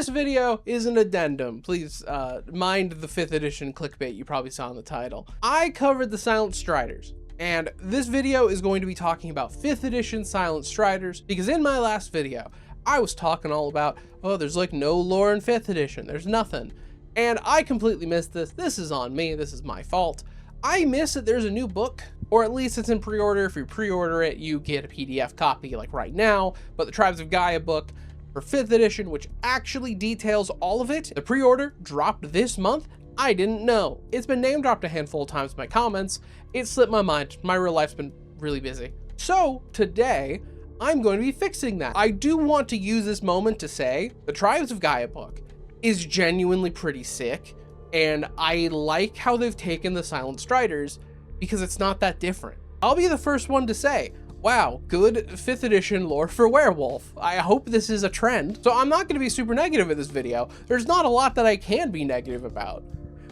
This video is an addendum. Please mind the 5th edition clickbait you probably saw in the title. I covered the Silent Striders, and this video is going to be talking about 5th edition Silent Striders, because in my last video, I was talking all about, oh, there's like no lore in 5th edition, there's nothing. And I completely missed this. This is on me, this is my fault. I missed that there's a new book, or at least it's in pre-order. If you pre-order it, you get a PDF copy like right now, but the Tribes of Gaia book for 5th edition, which actually details all of it. The pre-order dropped this month. I didn't know. It's been name dropped a handful of times in my comments. It slipped my mind. My real life's been really busy. So today, I'm going to be fixing that. I do want to use this moment to say the Tribes of Gaia book is genuinely pretty sick, and I like how they've taken the Silent Striders because it's not that different. I'll be the first one to say, wow, good 5th edition lore for Werewolf. I hope this is a trend. So I'm not going to be super negative in this video. There's not a lot that I can be negative about.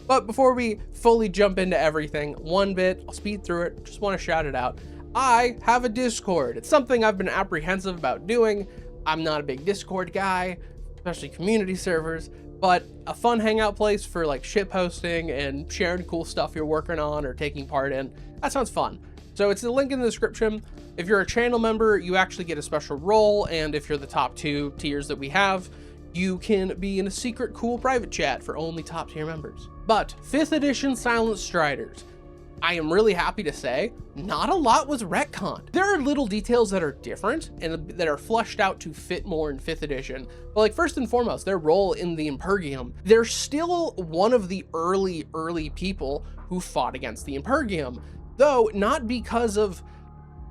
But before we fully jump into everything, one bit, I'll speed through it, just want to shout it out. I have a Discord. It's something I've been apprehensive about doing. I'm not a big Discord guy, especially community servers, but a fun hangout place for like shit posting and sharing cool stuff you're working on or taking part in. That sounds fun. So it's the link in the description. If you're a channel member, you actually get a special role, and if you're the top 2 tiers that we have, you can be in a secret cool private chat for only top tier members. But 5th edition Silent Striders, I am really happy to say, not a lot was retconned. There are little details that are different and that are fleshed out to fit more in 5th edition. But like first and foremost, their role in the Impergium, they're still one of the early people who fought against the Impergium, though not because of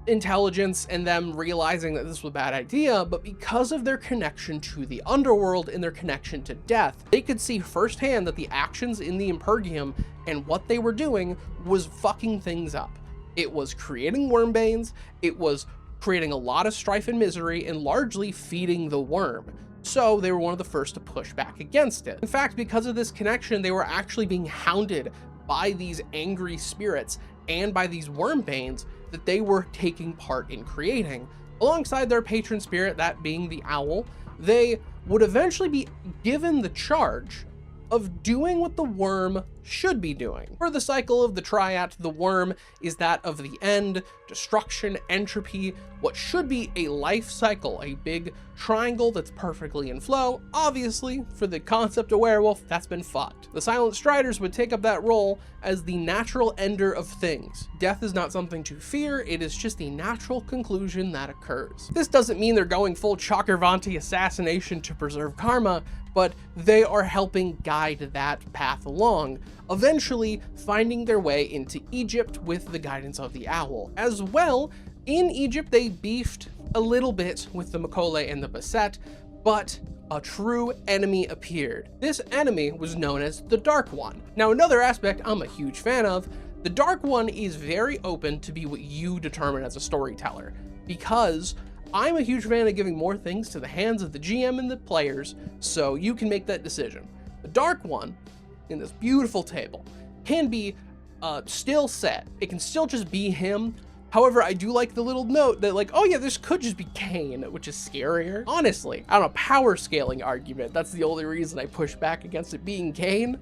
intelligence and them realizing that this was a bad idea, but because of their connection to the underworld and their connection to death. They could see firsthand that the actions in the Impergium and what they were doing was fucking things up. It was creating wormbanes, it was creating a lot of strife and misery, and largely feeding the worm. So they were one of the first to push back against it. In fact, because of this connection, they were actually being hounded by these angry spirits and by these wormbanes that they were taking part in creating. Alongside their patron spirit, that being the owl, they would eventually be given the charge of doing what the worm should be doing. For the cycle of the triad, the worm is that of the end, destruction, entropy, what should be a life cycle, a big triangle that's perfectly in flow. Obviously, for the concept of werewolf, that's been fucked. The Silent Striders would take up that role as the natural ender of things. Death is not something to fear, it is just the natural conclusion that occurs. This doesn't mean they're going full Chakravanti assassination to preserve karma, but they are helping guide that path along, eventually finding their way into Egypt with the guidance of the owl. As well, in Egypt they beefed a little bit with the Makole and the Basset, but a true enemy appeared. This enemy was known as the Dark One. Now, another aspect I'm a huge fan of, the Dark One is very open to be what you determine as a storyteller, because I'm a huge fan of giving more things to the hands of the GM and the players, so you can make that decision. The Dark One, in this beautiful table, can be still set. It can still just be him. However, I do like the little note that like, oh yeah, this could just be Cain, which is scarier. Honestly, I don't know, power scaling argument. That's the only reason I push back against it being Cain,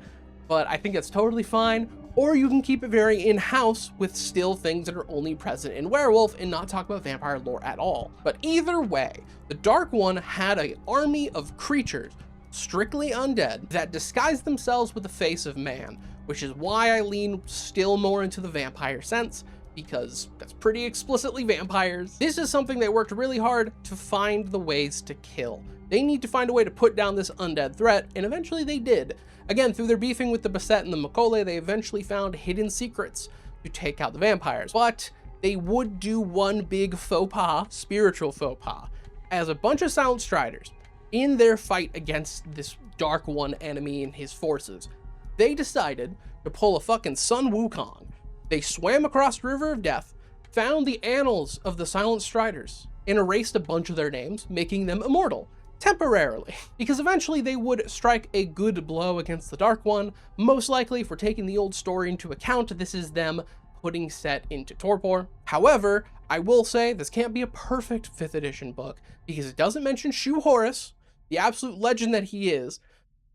but I think it's totally fine. Or you can keep it very in-house with still things that are only present in Werewolf and not talk about vampire lore at all. But either way, the Dark One had an army of creatures, strictly undead, that disguised themselves with the face of man, which is why I lean still more into the vampire sense, because that's pretty explicitly vampires. This is something they worked really hard to find the ways to kill. They need to find a way to put down this undead threat, and eventually they did. Again, through their beefing with the Basset and the Makole, they eventually found hidden secrets to take out the vampires. But they would do one big faux pas, spiritual faux pas, as a bunch of Silent Striders, in their fight against this Dark One enemy and his forces, they decided to pull a fucking Sun Wukong. They swam across the River of Death, found the annals of the Silent Striders, and erased a bunch of their names, making them immortal. Temporarily, because eventually they would strike a good blow against the Dark One. Most likely, if we're taking the old story into account, this is them putting Set into torpor. However, I will say this can't be a perfect 5th edition book because it doesn't mention Shu Horus, the absolute legend that he is.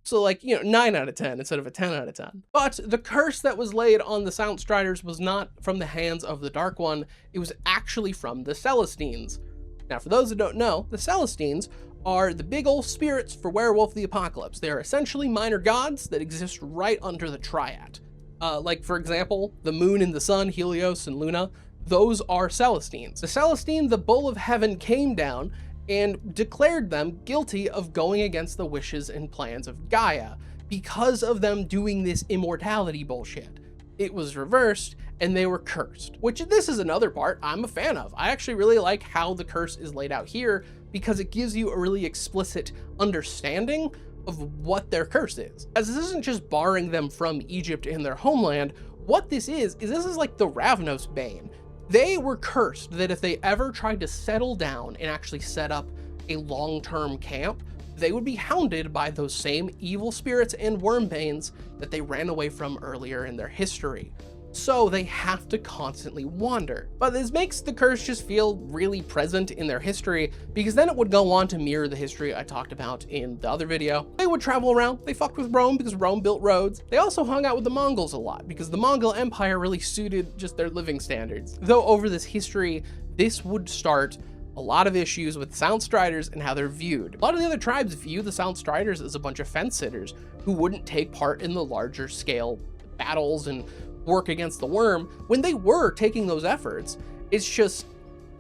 So like, 9 out of 10 instead of a 10 out of 10. But the curse that was laid on the Silent Striders was not from the hands of the Dark One, it was actually from the Celestines. Now, for those who don't know, the Celestines are the big old spirits for Werewolf the Apocalypse. They are essentially minor gods that exist right under the Triad. Like, for example, the moon and the sun, Helios and Luna, those are Celestines. The Celestine, the Bull of Heaven, came down and declared them guilty of going against the wishes and plans of Gaia because of them doing this immortality bullshit. It was reversed and they were cursed, which this is another part I'm a fan of. I actually really like how the curse is laid out here because it gives you a really explicit understanding of what their curse is. As this isn't just barring them from Egypt and their homeland, what this is this is like the Ravnos Bane. They were cursed that if they ever tried to settle down and actually set up a long-term camp, they would be hounded by those same evil spirits and wormbanes that they ran away from earlier in their history. So they have to constantly wander. But this makes the curse just feel really present in their history, because then it would go on to mirror the history I talked about in the other video. They would travel around, they fucked with Rome because Rome built roads. They also hung out with the Mongols a lot because the Mongol Empire really suited just their living standards. Though over this history, this would start a lot of issues with Silent Striders and how they're viewed. A lot of the other tribes view the Silent Striders as a bunch of fence sitters who wouldn't take part in the larger scale battles and work against the worm when they were taking those efforts. It's just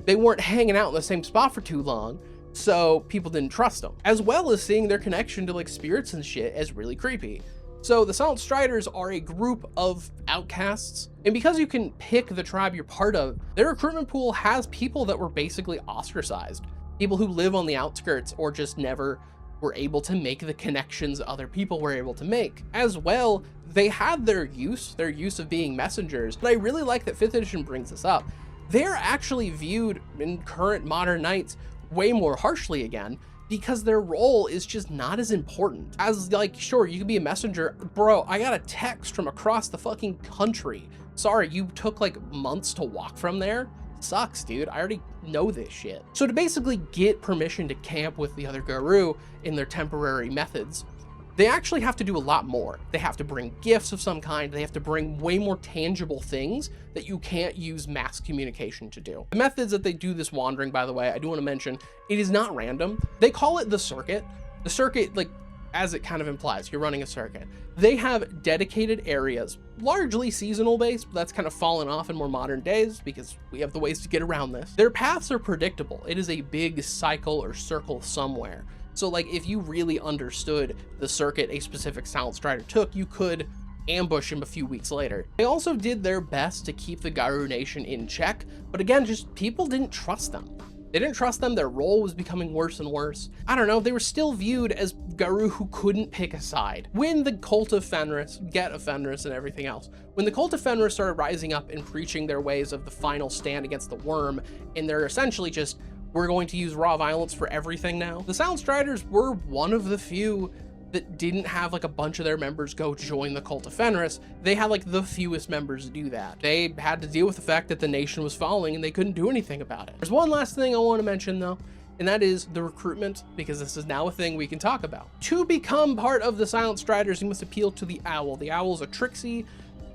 they weren't hanging out in the same spot for too long, so people didn't trust them, as well as seeing their connection to like spirits and shit as really creepy. So the Silent Striders are a group of outcasts, and because you can pick the tribe you're part of, their recruitment pool has people that were basically ostracized, people who live on the outskirts or just never were able to make the connections other people were able to make. As well, they had their use of being messengers, but I really like that 5th edition brings this up. They're actually viewed in current modern nights way more harshly again, because their role is just not as important. As like, sure, you can be a messenger. Bro, I got a text from across the fucking country. Sorry, you took like months to walk from there? Sucks, dude. I already know this shit. So to basically get permission to camp with the other Garou in their temporary methods, they actually have to do a lot more. They have to bring gifts of some kind. They have to bring way more tangible things that you can't use mass communication to do. The methods that they do this wandering, by the way, I do want to mention, it is not random. They call it the circuit. The circuit, like, as it kind of implies, you're running a circuit. They have dedicated areas, largely seasonal based, but that's kind of fallen off in more modern days because we have the ways to get around this. Their paths are predictable. It is a big cycle or circle somewhere. So like if you really understood the circuit a specific Silent Strider took, you could ambush him a few weeks later. They also did their best to keep the Garou Nation in check, but again, just people didn't trust them. They didn't trust them, their role was becoming worse and worse. I don't know, they were still viewed as Garou who couldn't pick a side. When the Cult of Fenris, Get of Fenris and everything else, when the Cult of Fenris started rising up and preaching their ways of the final stand against the worm, and they're essentially just, we're going to use raw violence for everything now. The Silent Striders were one of the few that didn't have like a bunch of their members go join the Cult of Fenris. They had like the fewest members do that. They had to deal with the fact that the nation was falling and they couldn't do anything about it. There's one last thing I want to mention though, and that is the recruitment, because this is now a thing we can talk about. To become part of the Silent Striders, you must appeal to the Owl. The Owl's a tricksy,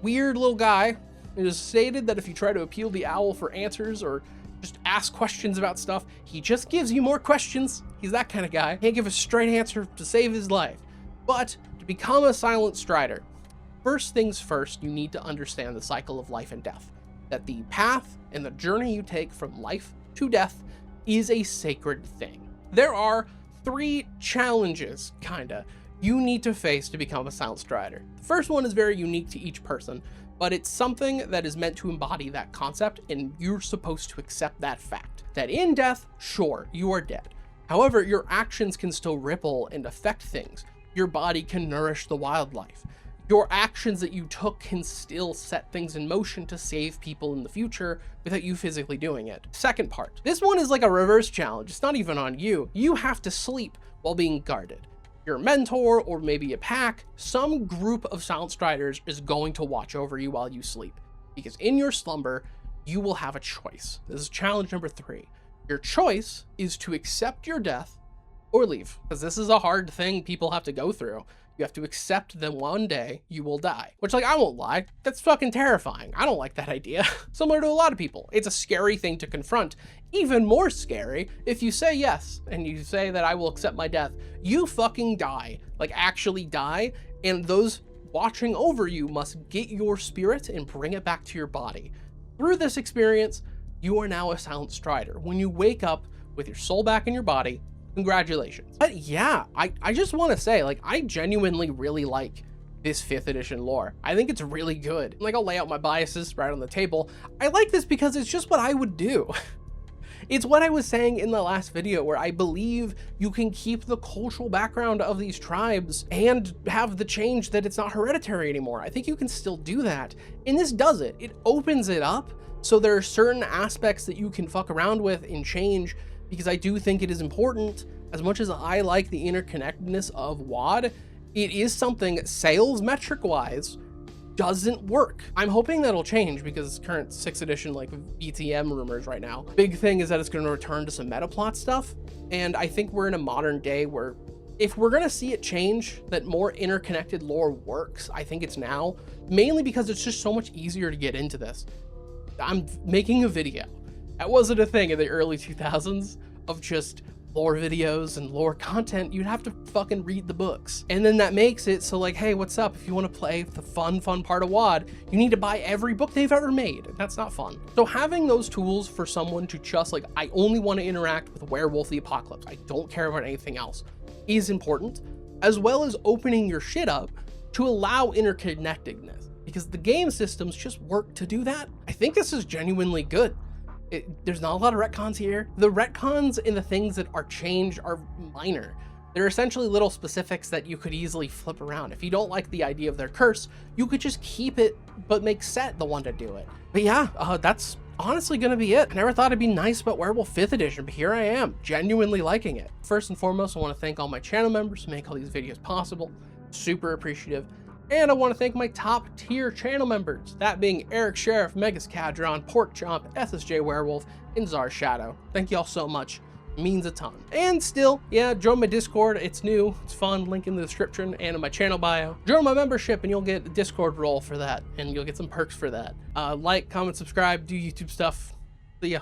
weird little guy. It is stated that if you try to appeal the Owl for answers or just ask questions about stuff, he just gives you more questions. He's that kind of guy. Can't give a straight answer to save his life. But to become a Silent Strider, first things first, you need to understand the cycle of life and death. That the path and the journey you take from life to death is a sacred thing. There are 3 challenges, kinda, you need to face to become a Silent Strider. The first one is very unique to each person, but it's something that is meant to embody that concept, and you're supposed to accept that fact. That in death, sure, you are dead. However, your actions can still ripple and affect things. Your body can nourish the wildlife. Your actions that you took can still set things in motion to save people in the future without you physically doing it. Second part. This one is like a reverse challenge. It's not even on you. You have to sleep while being guarded. Your mentor, or maybe a pack, some group of Silent Striders is going to watch over you while you sleep. Because in your slumber, you will have a choice. This is challenge number 3. Your choice is to accept your death or leave, because this is a hard thing people have to go through. You have to accept that one day you will die, which, like, I won't lie, that's fucking terrifying. I don't like that idea. Similar to a lot of people, it's a scary thing to confront. Even more scary if you say yes and you say that I will accept my death, you fucking die, like actually die, and those watching over you must get your spirit and bring it back to your body. Through this experience, you are now a Silent Strider. When you wake up with your soul back in your body, congratulations. But yeah, I just want to say, like, I genuinely really like this 5th edition lore. I think it's really good. Like, I'll lay out my biases right on the table. I like this because it's just what I would do. It's what I was saying in the last video, where I believe you can keep the cultural background of these tribes and have the change that it's not hereditary anymore. I think you can still do that. And this does it. It opens it up. So there are certain aspects that you can fuck around with and change, because I do think it is important. As much as I like the interconnectedness of WoD, it is something sales metric wise doesn't work. I'm hoping that'll change, because current 6th edition like BTM rumors right now, big thing is that it's going to return to some meta plot stuff. And I think we're in a modern day where if we're going to see it change, that more interconnected lore works, I think it's now, mainly because it's just so much easier to get into this. I'm making a video. That wasn't a thing in the early 2000s of just lore videos and lore content. You'd have to fucking read the books. And then that makes it so, like, hey, what's up? If you want to play the fun part of WoD, you need to buy every book they've ever made. That's not fun. So having those tools for someone to just, like, I only want to interact with Werewolf the Apocalypse, I don't care about anything else, is important, as well as opening your shit up to allow interconnectedness, because the game systems just work to do that. I think this is genuinely good. There's not a lot of retcons here. The retcons and the things that are changed are minor. They're essentially little specifics that you could easily flip around. If you don't like the idea of their curse, you could just keep it, but make Set the one to do it. But yeah, that's honestly gonna be it. I never thought it'd be nice about Werewolf 5th edition, but here I am, genuinely liking it. First and foremost, I want to thank all my channel members who make all these videos possible. Super appreciative. And I want to thank my top tier channel members, that being Eric Sheriff, Megas Cadron, Pork Chomp, SSJ Werewolf, and Czar Shadow. Thank you all so much. It means a ton. And still, yeah, join my Discord. It's new, it's fun. Link in the description and in my channel bio. Join my membership and you'll get a Discord role for that, and you'll get some perks for that. Like, comment, subscribe, do YouTube stuff. See ya.